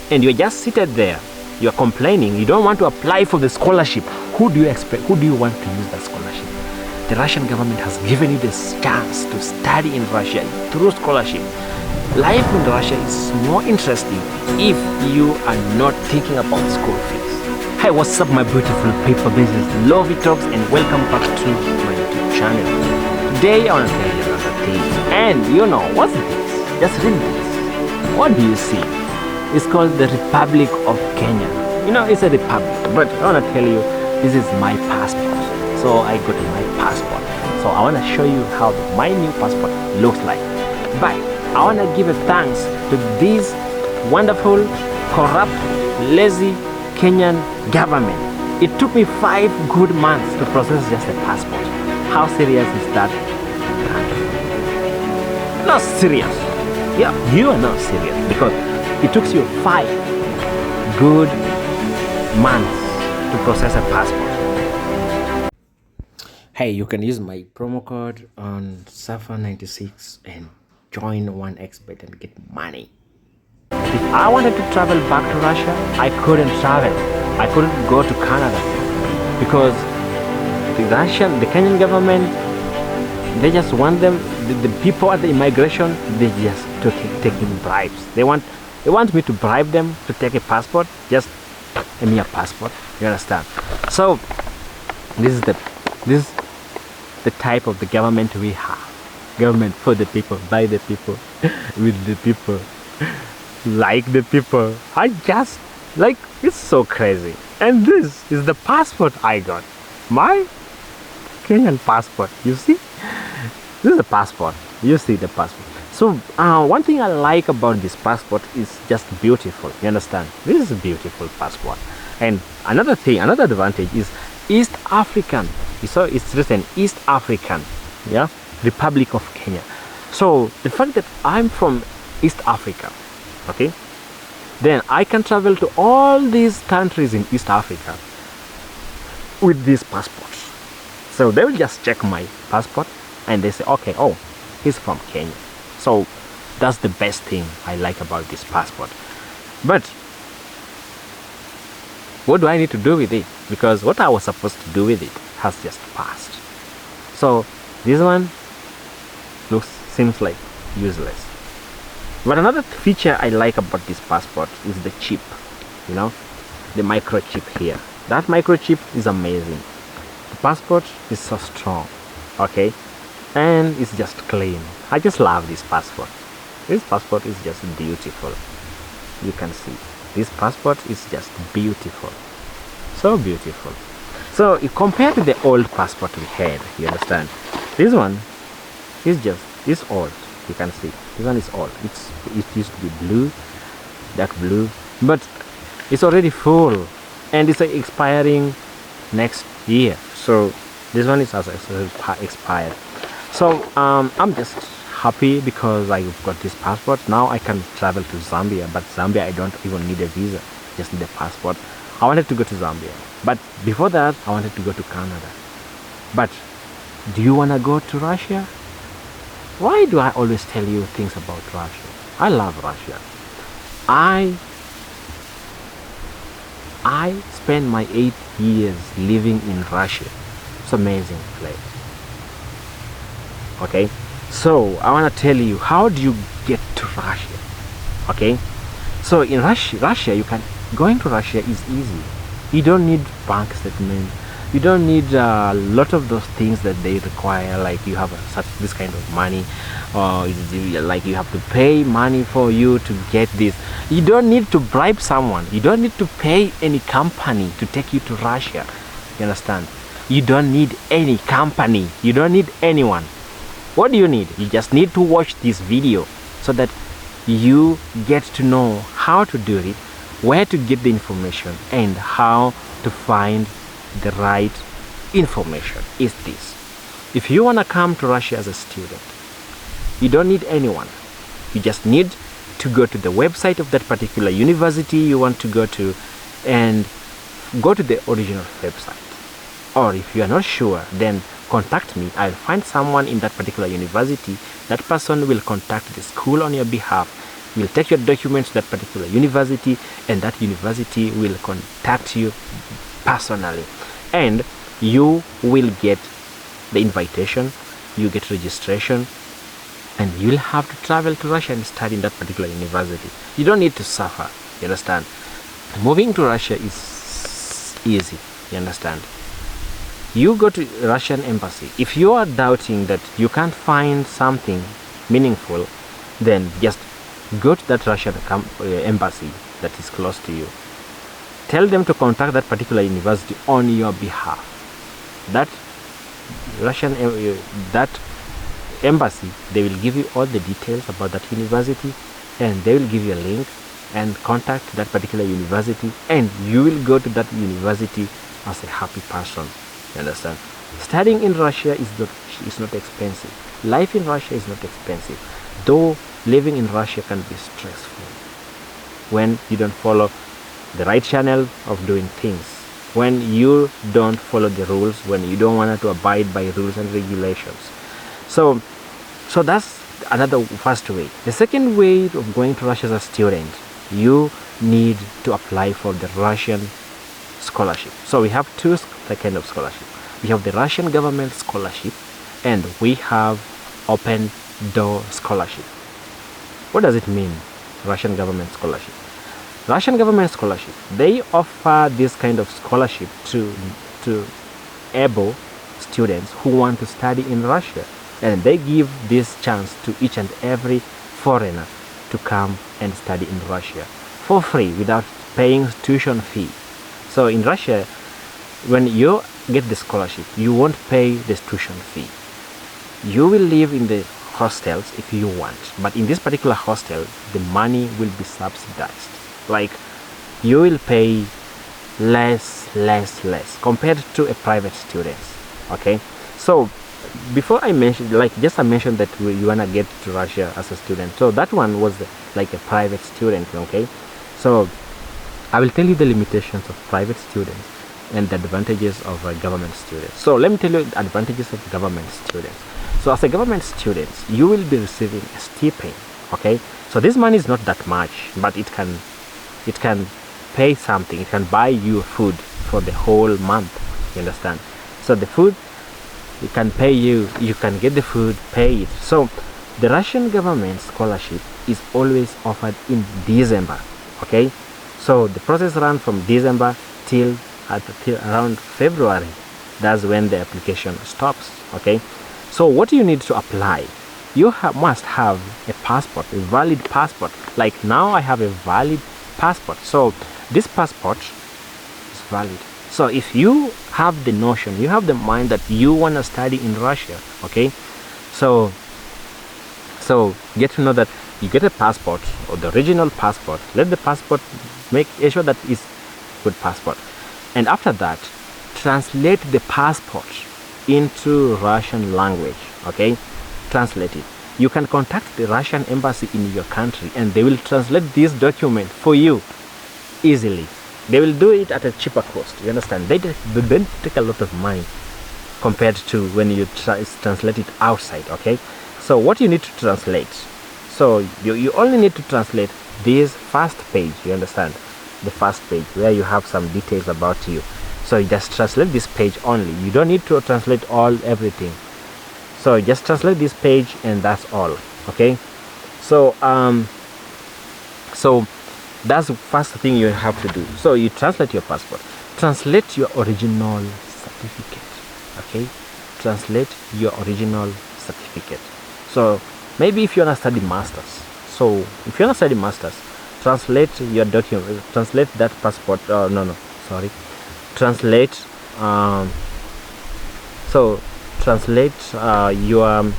and you're just seated there, you're complaining, you don't want to apply for the scholarship. Who do you expect? Who do you want to use that scholarship? The Russian government has given you this chance to study in Russia through scholarship. Life in Russia is more interesting if you are not thinking about school fees. Hey, what's up my beautiful people? This is Lovey Talks and welcome back to my YouTube channel. Today I want to tell you another thing. And you know, what's this? Just read this. What do you see? It's called the Republic of Kenya. You know, it's a republic, but I want to tell you, this is my passport. So I got my passport. So I want to show you how my new passport looks like. But I want to give a thanks to this wonderful, corrupt, lazy Kenyan government. It took me 5 good months to process just a passport. How serious is that? Not serious. Yeah, you are not serious because it took you 5 good months to process a passport. Hey, you can use my promo code on Safa96 and join 1xbet and get money. If I wanted to travel back to Russia, I couldn't travel. I couldn't go to Canada because the Kenyan government, they just want them, the people at the immigration, they just taking bribes. They want me to bribe them to take a passport, just a mere passport. You understand? So this is the type of the government we have. Government for the people, by the people, with the people, like the people. I just like, it's so crazy. And this is the passport I got. My Kenyan passport. You see? This is the passport. You see the passport. So one thing I like about this passport is just beautiful. You understand? This is a beautiful passport. And another thing, another advantage is East African. So it's written East African, yeah, Republic of Kenya. So the fact that I'm from East Africa, okay, then I can travel to all these countries in East Africa with this passport. So they will just check my passport and they say, okay, oh, he's from Kenya. So that's the best thing I like about this passport. But what do I need to do with it? Because what I was supposed to do with it has just passed. So this one seems like useless. But another feature I like about this passport is the chip. You know, the microchip here. That microchip is amazing. The passport is so strong, okay, and it's just clean. I just love this passport. This passport is just beautiful. You can see this passport is just beautiful, so beautiful. So if compared to the old passport we had, you understand, this one is old. You can see this one is old. It used to be blue, dark blue, but it's already full and it's expiring next year. So this one is also expired. So I'm just happy because I got this passport. Now I can travel to Zambia, but Zambia I don't even need a visa, just need a passport. I wanted to go to Zambia, but before that I wanted to go to Canada. But do you want to go to Russia? Why do I always tell you things about Russia? I love Russia. I spent my 8 years living in Russia. It's an amazing place. Okay, so I want to tell you, how do you get to Russia? Okay, so in Russia you can, going to Russia is easy. You don't need bank statement. You don't need a lot of those things that they require, like you have this kind of money, or like you have to pay money for you to get this. You don't need to bribe someone. You don't need to pay any company to take you to Russia. You understand? You don't need any company. You don't need anyone. What do you need? You just need to watch this video so that you get to know how to do it, where to get the information, and how to find the right information. Is this: if you want to come to Russia as a student, you don't need anyone. You just need to go to the website of that particular university you want to go to and go to the original website. Or if you are not sure, then contact me. I'll find someone in that particular university. That person will contact the school on your behalf. You will take your documents to that particular university, and that university will contact you personally, and you will get the invitation, you get registration, and you'll have to travel to Russia and study in that particular university. You don't need to suffer, you understand? Moving to Russia is easy, you understand? You go to Russian embassy. If you are doubting that you can't find something meaningful, then just go to that Russian embassy that is close to you. Tell them to contact that particular university on your behalf. That Russian that embassy, they will give you all the details about that university, and they will give you a link and contact that particular university, and you will go to that university as a happy person. You understand? Studying in Russia is not expensive. Life in Russia is not expensive, though living in Russia can be stressful when you don't follow the right channel of doing things, when you don't follow the rules, when you don't want to abide by rules and regulations. So that's another first way. The second way of going to Russia as a student, you need to apply for the Russian scholarship. So we have two kind of scholarship. We have the Russian government scholarship, and we have open door scholarship. What does it mean, Russian government scholarship? Russian government scholarship, they offer this kind of scholarship to able students who want to study in Russia, and they give this chance to each and every foreigner to come and study in Russia for free without paying tuition fee. So in Russia, when you get the scholarship, you won't pay the tuition fee. You will live in the hostels if you want, but in this particular hostel, the money will be subsidized. Like, you will pay less compared to a private student. Okay, so before I mentioned, I mentioned that you wanna get to Russia as a student. So that one was like a private student. Okay, so I will tell you the limitations of private students and the advantages of a government student. So let me tell you the advantages of government students. So as a government student, you will be receiving a stipend. Okay, so this money is not that much, but it can pay something. It can buy you food for the whole month. You understand? So the food, it can pay you. You can get the food, pay it. So the Russian government scholarship is always offered in December. Okay, so the process runs from December till around February. That's when the application stops. Okay, so what you need to apply, you must have a passport, a valid passport. Like now I have a valid passport, so this passport is valid. So if you have the notion, you have the mind that you want to study in Russia, okay, so get to know that you get a passport, or the original passport. Let the passport make sure that it's good passport, and after that translate the passport into Russian language. Okay, translate it. You can contact the Russian embassy in your country, and they will translate this document for you easily. They will do it at a cheaper cost. You understand? They don't take a lot of money compared to when you translate it outside. Okay, so what you need to translate, so you only need to translate this first page. You understand? The first page where you have some details about you. So you just translate this page only. You don't need to translate everything. So just translate this page, and that's all. Okay, so so that's the first thing you have to do. So you translate your passport, translate your original certificate. Okay, translate your original certificate. So maybe if you want to study masters, so if you want to study masters, translate your document, translate that passport. Translate so translate your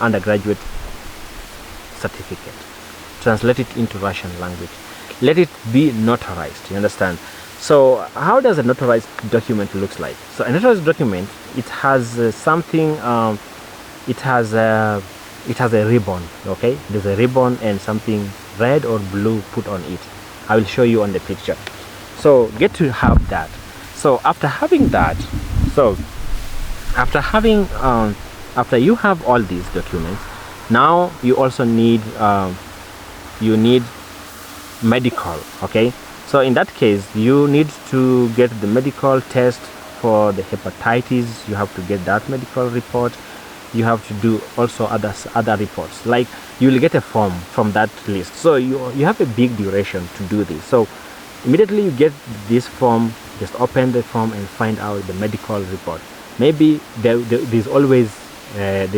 undergraduate certificate, translate it into Russian language, let it be notarized. You understand? So how does a notarized document looks like? So a notarized document, it has something, it has a ribbon. Okay, there's a ribbon and something red or blue put on it. I will show you on the picture. So get to have that. So after having that, so after you have all these documents, Now you also need you need medical. Okay, so in that case you need to get the medical test for the hepatitis. You have to get that medical report. You have to do also other reports, like you will get a form from that list. So you have a big duration to do this. So immediately you get this form, just open the form and find out the medical report. Maybe there's always a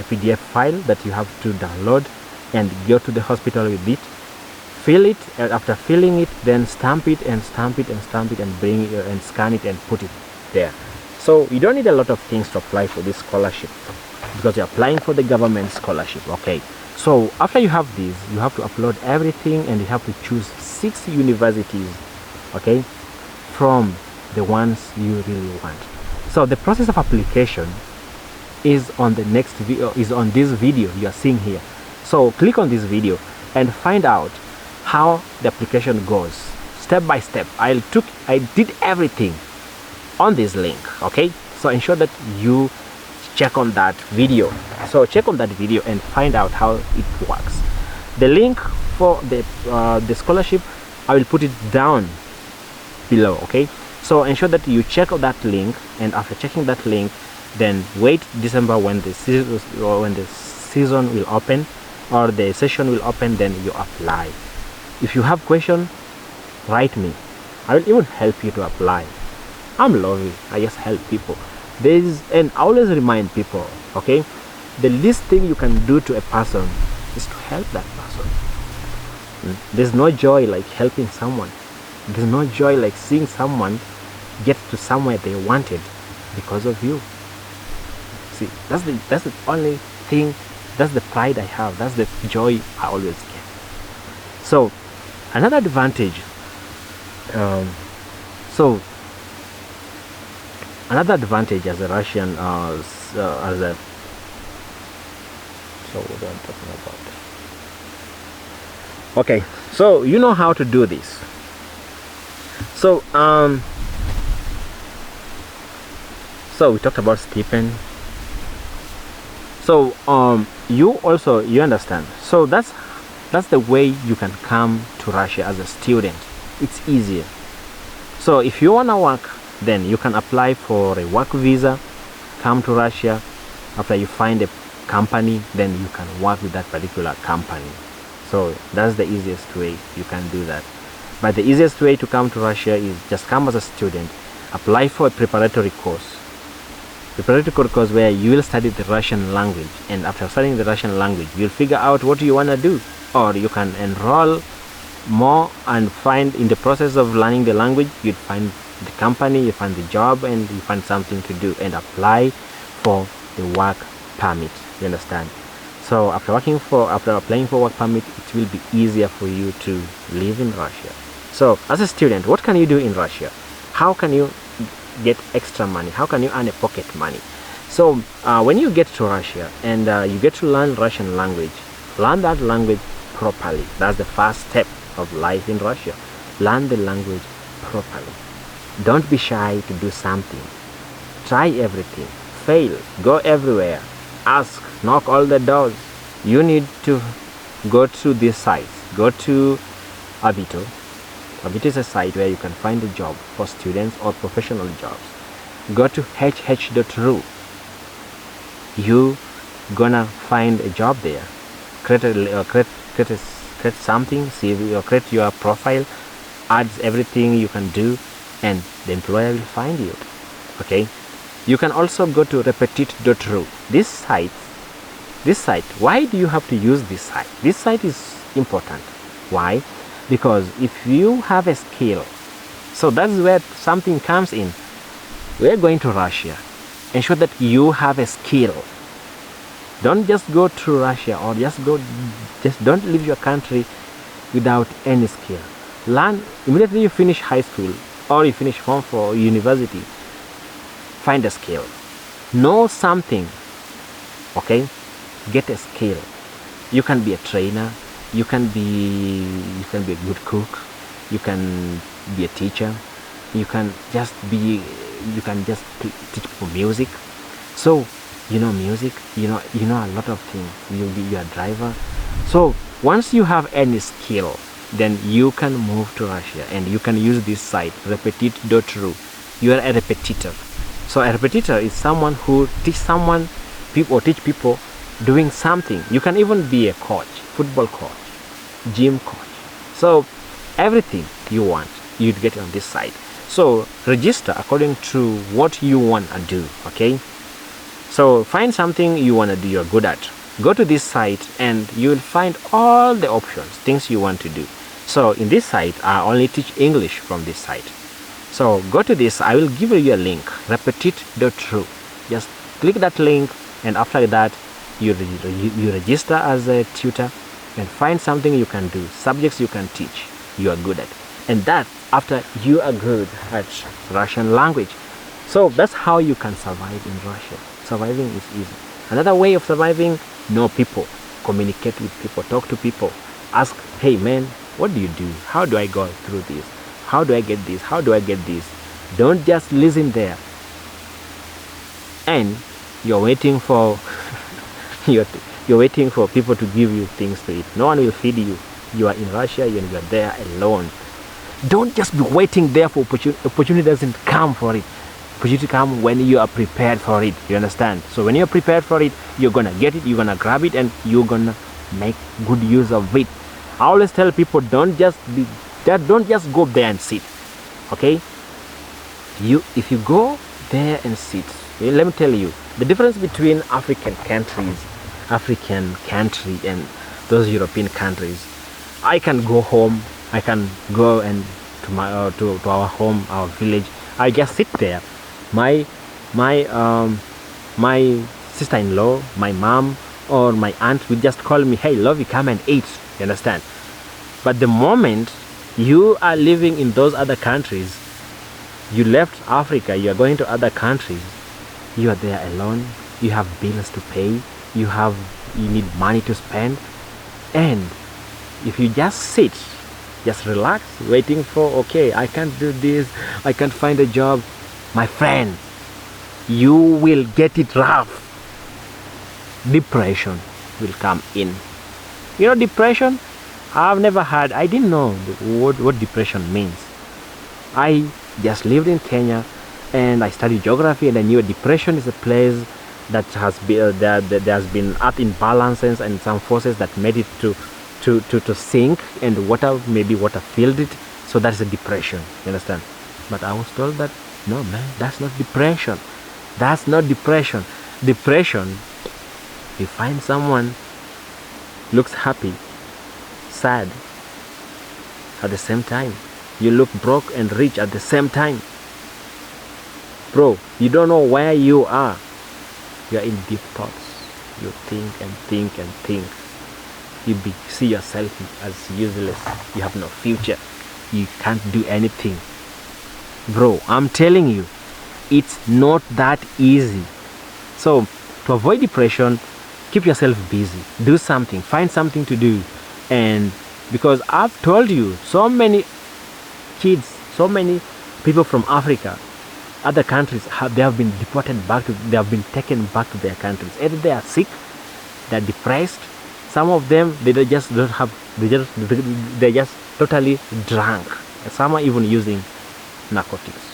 PDF file that you have to download and go to the hospital with it, fill it, and after filling it, then stamp it and bring it and scan it and put it there. So you don't need a lot of things to apply for this scholarship, because you're applying for the government scholarship. Okay, so after you have this, you have to upload everything and you have to choose 6 universities, okay, from the ones you really want. So the process of application is on the next video, is on this video you are seeing here. So click on this video and find out how the application goes step by step. I did everything on this link. Okay, so ensure that you check on that video. So check on that video and find out how it works. The link for the scholarship, I will put it down below. Okay, so ensure that you check that link, and after checking that link, then wait December when the season will open, or the session will open, then you apply. If you have question, write me. I will even help you to apply. I'm lovely. I just help people. And I always remind people, okay, the least thing you can do to a person is to help that person. There's no joy like helping someone. There's no joy like seeing someone get to somewhere they wanted because of you. See, that's the only thing, that's the pride I have, that's the joy I always get. So another advantage, as a Russian, so what am I talking about? Okay, so you know how to do this. So so we talked about stipend. So you understand. So that's the way you can come to Russia as a student. It's easier. So if you want to work, then you can apply for a work visa, come to Russia. After you find a company, then you can work with that particular company. So that's the easiest way you can do that. But the easiest way to come to Russia is just come as a student, apply for a preparatory course where you will study the Russian language, and after studying the Russian language, you'll figure out what you want to do, or you can enroll more and find, in the process of learning the language, you'd find the company, you find the job, and you find something to do and apply for the work permit. You understand? So after applying for work permit, it will be easier for you to live in Russia. So as a student, what can you do in Russia? How can you get extra money? How can you earn a pocket money? So when you get to Russia and you get to learn Russian language, learn that language properly. That's the first step of life in Russia. Learn the language properly. Don't be shy to do something. Try everything. Fail. Go everywhere. Ask. Knock all the doors. You need to go to these sites. Go to Avito. Avito is a site where you can find a job for students or professional jobs. Go to hh.ru. You gonna find a job there. Create something, CV, or create your profile, adds everything you can do, and the employer will find you. Okay, you can also go to repetit.ru. This site, why do you have to use this site? This site is important. Why? Because if you have a skill, so that's where something comes in. We're going to Russia. Ensure that you have a skill. Don't just go to Russia, or just don't leave your country without any skill. Learn immediately you finish high school or you finish home for university. Find a skill. Know something. Okay? Get a skill. You can be a trainer. You can be a good cook. You can be a teacher. You can just teach people music. So you know music, you know a lot of things. You're a driver. So once you have any skill, then you can move to Russia and you can use this site repetit.ru. You are a repetitor. So a repetitor is someone who teach people doing something. You can even be a coach, football coach, gym coach. So everything you want, you get on this site. So register according to what you want to do. Okay, so find something you want to do, you're good at. Go to this site and you will find all the options, things you want to do. So in this site, I only teach English from this site. So go to this, I will give you a link, repetit.ru. Just click that link, and after that you register as a tutor and find something you can do, subjects you can teach, you are good at. And that after you are good at Russian language. So that's how you can survive in Russia. Surviving is easy. Another way of surviving, know people, communicate with people, talk to people, ask, hey man, what do you do? How do I go through this? How do I get this? How do I get this? Don't just listen there and you're waiting for you're waiting for people to give you things to eat. No one will feed you. You are in Russia and you are there alone. Don't just be waiting there for opportunity. Doesn't come for it. Opportunity come when you are prepared for it. You understand? So when you're prepared for it, you're gonna get it, you're gonna grab it, and you're gonna make good use of it. I always tell people, don't just go there and sit. Okay, if you go there and sit, let me tell you the difference between African country and those European countries. I can go home, I can go and to my to our home, our village. I just sit there. My sister-in-law, my mom, or my aunt will just call me, hey lovey, come and eat. You understand? But the moment you are living in those other countries, you left Africa, you are going to other countries, you are there alone, you have bills to pay, you need money to spend, and if you just sit, just relax, waiting for, okay, I can't do this, I can't find a job, my friend, you will get it rough. Depression will come in. You know depression? I didn't know what depression means. I just lived in Kenya and I studied geography, and I knew depression is a place that has been there has been earth imbalances and some forces that made it to sink, and water filled it, so that's a depression. You understand? But I was told that no man, that's not depression. That's not depression. Depression, you find someone looks happy, sad at the same time. You look broke and rich at the same time. Bro, you don't know where you are. You are in deep thoughts. You think and think and think. You see yourself as useless. You have no future. You can't do anything. Bro, I'm telling you, it's not that easy. So to avoid depression, keep yourself busy. Do something. Find something to do. And because I've told you, so many kids, so many people from Africa, other countries, they have been deported back to, they have been taken back to their countries. Either they are sick, they're depressed. Some of them, they just don't have, they're just totally drunk. Some are even using narcotics,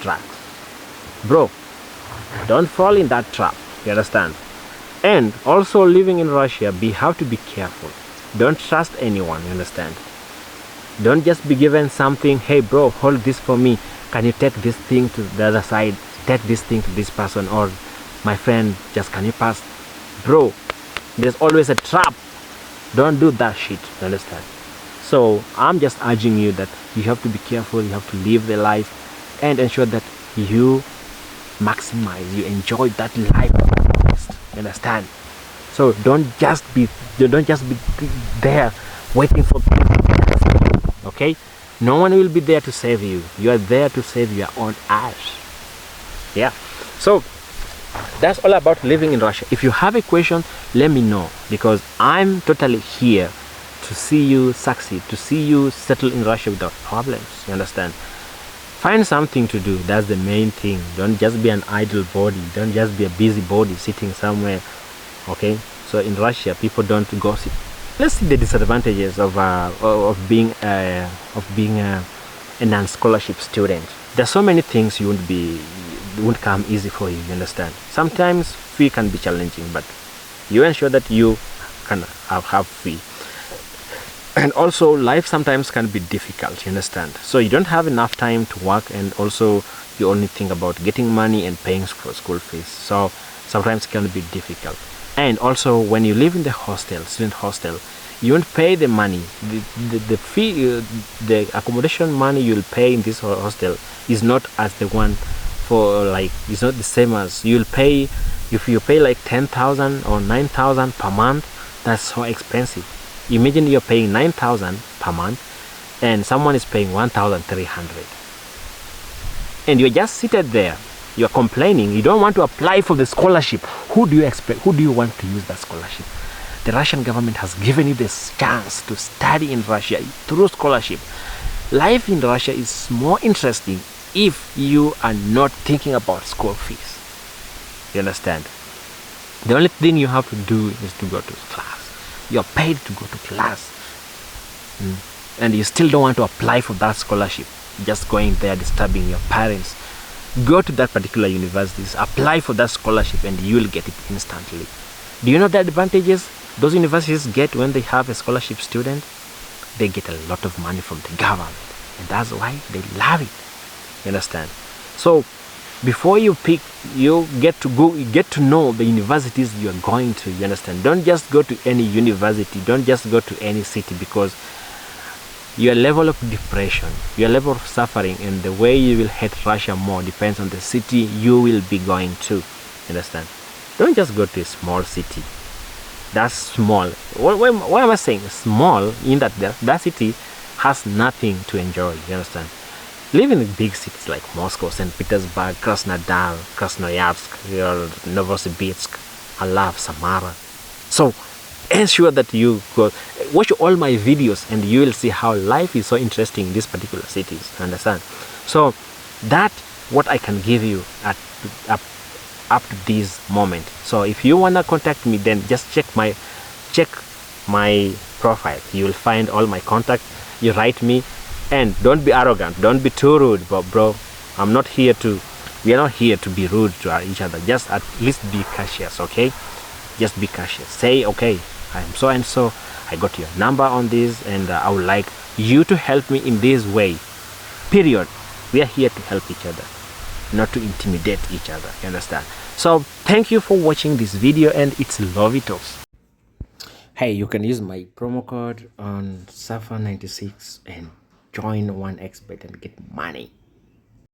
drugs. Bro, don't fall in that trap. You understand? And also living in Russia, we have to be careful. Don't trust anyone. You understand? Don't just be given something. Hey bro, hold this for me. Can you take this thing to the other side? Take this thing to this person. Or my friend, just can you pass? Bro, there's always a trap. Don't do that shit. You understand? So I'm just urging you that you have to be careful. You have to live the life and ensure that you maximize, you enjoy that life. You understand? So don't just be there waiting for people to save you. Okay? No one will be there to save you. You are there to save your own ass. Yeah. So that's all about living in Russia. If you have a question, let me know, because I'm totally here to see you succeed, to see you settle in Russia without problems. You understand? Find something to do. That's the main thing. Don't just be an idle body. Don't just be a busy body sitting somewhere. Okay, so in Russia people don't gossip. Let's see the disadvantages of being a non-scholarship student. There's so many things won't come easy for you, you understand. Sometimes fee can be challenging, but you ensure that you can have fee. And also life sometimes can be difficult, you understand. So you don't have enough time to work, and also you only think about getting money and paying for school fees. So sometimes it can be difficult. And also when you live in the hostel, student hostel, you won't pay the money. The fee, the accommodation money you'll pay in this hostel is not as the one for, like, it's not the same as you'll pay if you pay like 10,000 or 9,000 per month. That's so expensive. Imagine you're paying 9,000 per month and someone is paying 1,300, and you're just seated there, you're complaining, you don't want to apply for the scholarship. Who do you expect? Who do you want to use that scholarship? The Russian government has given you this chance to study in Russia through scholarship. Life in Russia is more interesting if you are not thinking about school fees. You understand? The only thing you have to do is to go to class. You're paid to go to class, and you still don't want to apply for that scholarship. Just going there disturbing your parents. Go to that particular universities, apply for that scholarship, and you will get it instantly. Do you know the advantages those universities get when they have a scholarship student? They get a lot of money from the government, and that's why they love it. You understand? So before you pick, you get to know the universities you are going to. You understand? Don't just go to any university. Don't just go to any city, because your level of depression, your level of suffering, and the way you will hate Russia more depends on the city you will be going to. Understand? Don't just go to a small city. That's small. Why am I saying small? In that city has nothing to enjoy. You understand? Live in big cities like Moscow, St. Petersburg, Krasnodar, Krasnoyarsk, Novosibirsk, Alav, Samara. So ensure that you go watch all my videos, and you will see how life is so interesting in these particular cities. Understand? So that what I can give you up to this moment. So if you wanna contact me, then just check my profile. You will find all my contact. You write me, and don't be arrogant. Don't be too rude, bro. We are not here to be rude to each other. Just at least be cautious, okay? Just be cautious. Say, okay, I'm so and so. I got your number on this, and I would like you to help me in this way. Period. We are here to help each other, not to intimidate each other. You understand? So thank you for watching this video, and it's Lovitos. Hey, you can use my promo code on Safa96 and join 1xbet and get money.